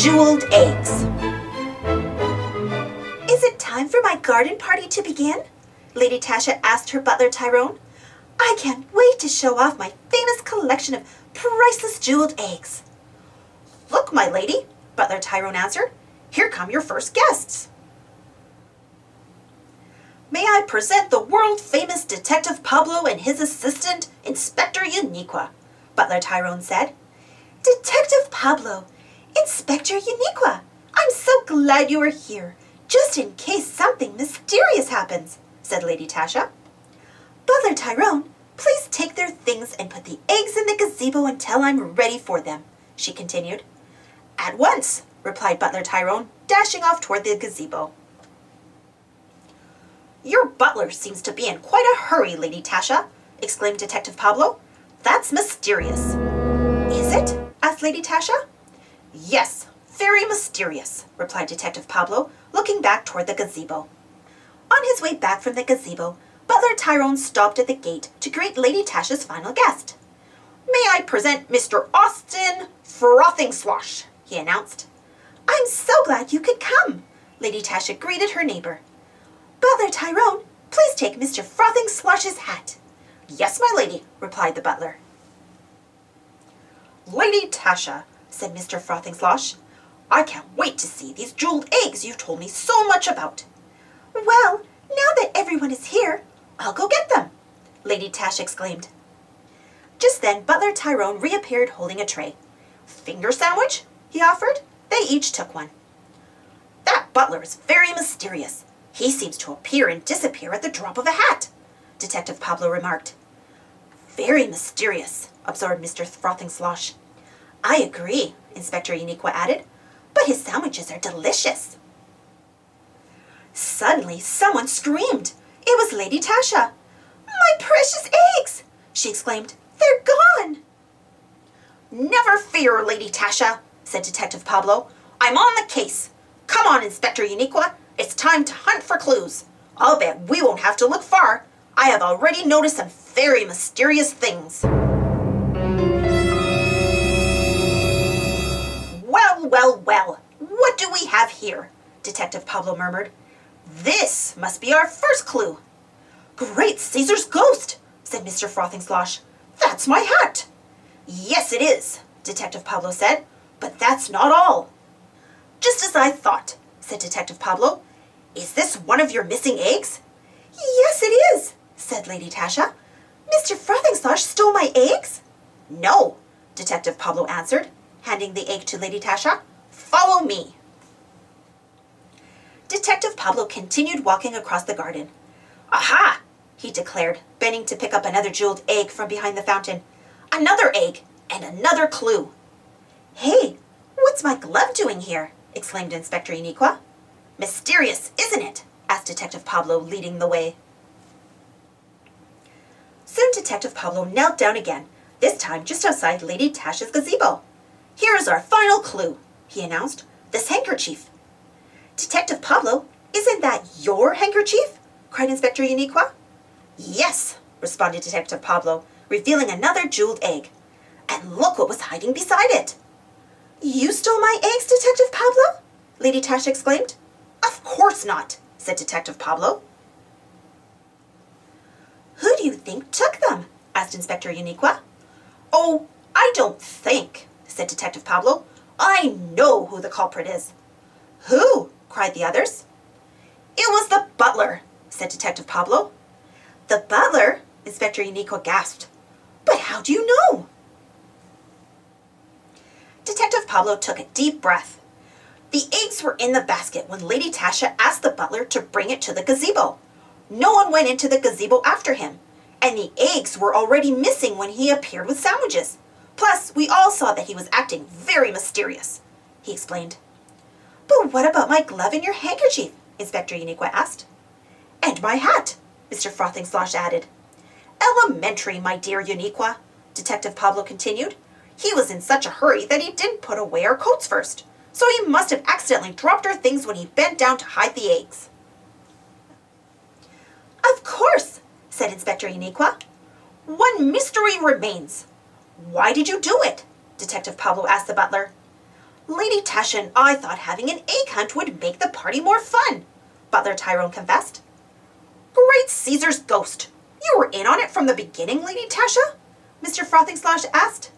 jeweled eggs. Is it time for my garden party to begin? Lady Tasha asked her butler Tyrone. I can't wait to show off my famous collection of priceless jeweled eggs. Look, my lady, butler Tyrone answered. Here come your first guests. May I present the world-famous Detective Pablo and his assistant, Inspector Uniqua, butler Tyrone said. Detective Pablo, Inspector Uniqua, I'm so glad you are here, just in case something mysterious happens, said Lady Tasha. Butler Tyrone, please take their things and put the eggs in the gazebo until I'm ready for them, she continued. At once, replied butler Tyrone, dashing off toward the gazebo. Your butler seems to be in quite a hurry, Lady Tasha, exclaimed Detective Pablo. That's mysterious. Is it? Asked Lady Tasha. Yes, very mysterious, replied Detective Pablo, looking back toward the gazebo. On his way back from the gazebo, butler Tyrone stopped at the gate to greet Lady Tasha's final guest. May I present Mr. Austin Frothingslosh, he announced. I'm so glad you could come, Lady Tasha greeted her neighbor. Butler Tyrone, please take Mr. Frothingslosh's hat. Yes, my lady, replied the butler. Lady Tasha, said Mr. Frothingslosh, I can't wait to see these jeweled eggs you've told me so much about. Well, now that everyone is here, I'll go get them, Lady Tasha exclaimed. Just then, butler Tyrone reappeared holding a tray. Finger sandwich? He offered. They each took one. That butler is very mysterious. He seems to appear and disappear at the drop of a hat, Detective Pablo remarked. Very mysterious, observed Mr. Frothingslosh. I agree, Inspector Uniqua added, but his sandwiches are delicious. Suddenly, someone screamed. It was Lady Tasha. My precious eggs, she exclaimed. They're gone. Never fear, Lady Tasha, said Detective Pablo. I'm on the case. Come on, Inspector Uniqua. It's time to hunt for clues. I'll bet we won't have to look far. I have already noticed some very mysterious things. Well, what do we have here? Detective Pablo murmured. This must be our first clue. Great Caesar's ghost, said Mr. Frothingslosh. That's my hat. Yes, it is, Detective Pablo said, but that's not all. Just as I thought, said Detective Pablo. Is this one of your missing eggs? Yes, it is, said Lady Tasha. Mr. Frothingslosh stole my eggs? No, Detective Pablo answered, handing the egg to Lady Tasha. Follow me. Detective Pablo continued walking across the garden. Aha, he declared, bending to pick up another jeweled egg from behind the fountain. Another egg and another clue. Hey, what's my glove doing here? Exclaimed Inspector Uniqua. Mysterious, isn't it? Asked Detective Pablo, leading the way. Soon Detective Pablo knelt down again, this time just outside Lady Tasha's gazebo. Here is our final clue, he announced. This handkerchief. Detective Pablo, isn't that your handkerchief? Cried Inspector Uniqua. Yes, responded Detective Pablo, revealing another jeweled egg. And look what was hiding beside it. You stole my eggs, Detective Pablo? Lady Tasha exclaimed. Of course not, said Detective Pablo. Who do you think took them? Asked Inspector Uniqua. Oh, I don't think, said Detective Pablo. I know who the culprit is. Who? Cried the others. It was the butler, said Detective Pablo. The butler? Inspector Uniqua gasped. But how do you know? Detective Pablo took a deep breath. The eggs were in the basket when Lady Tasha asked the butler to bring it to the gazebo. No one went into the gazebo after him, and the eggs were already missing when he appeared with sandwiches. Plus, we all saw that he was acting very mysterious, he explained. But what about my glove and your handkerchief? Inspector Uniqua asked. And my hat, Mr. Frothingslosh added. Elementary, my dear Uniqua, Detective Pablo continued. He was in such a hurry that he didn't put away our coats first, so he must have accidentally dropped our things when he bent down to hide the eggs. Of course, said Inspector Uniqua. One mystery remains. Why did you do it? Detective Pablo asked the butler. Lady Tasha and I thought having an egg hunt would make the party more fun, Butler Tyrone confessed. Great Caesar's ghost! You were in on it from the beginning, Lady Tasha? Mr. Frothing Slosh asked.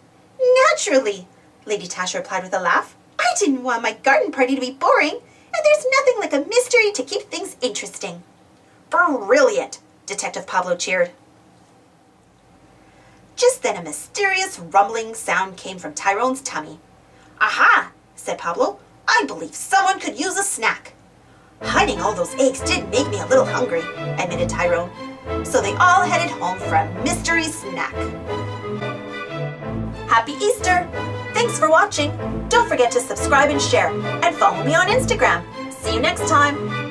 Naturally, Lady Tasha replied with a laugh. I didn't want my garden party to be boring, and there's nothing like a mystery to keep things interesting. Brilliant! Detective Pablo cheered. Just then a mysterious rumbling sound came from Tyrone's tummy. Aha! Said Pablo. I believe someone could use a snack. Hiding all those eggs did make me a little hungry, admitted Tyrone. So they all headed home for a mystery snack. Happy Easter! Thanks for watching. Don't forget to subscribe and share, and follow me on Instagram. See you next time.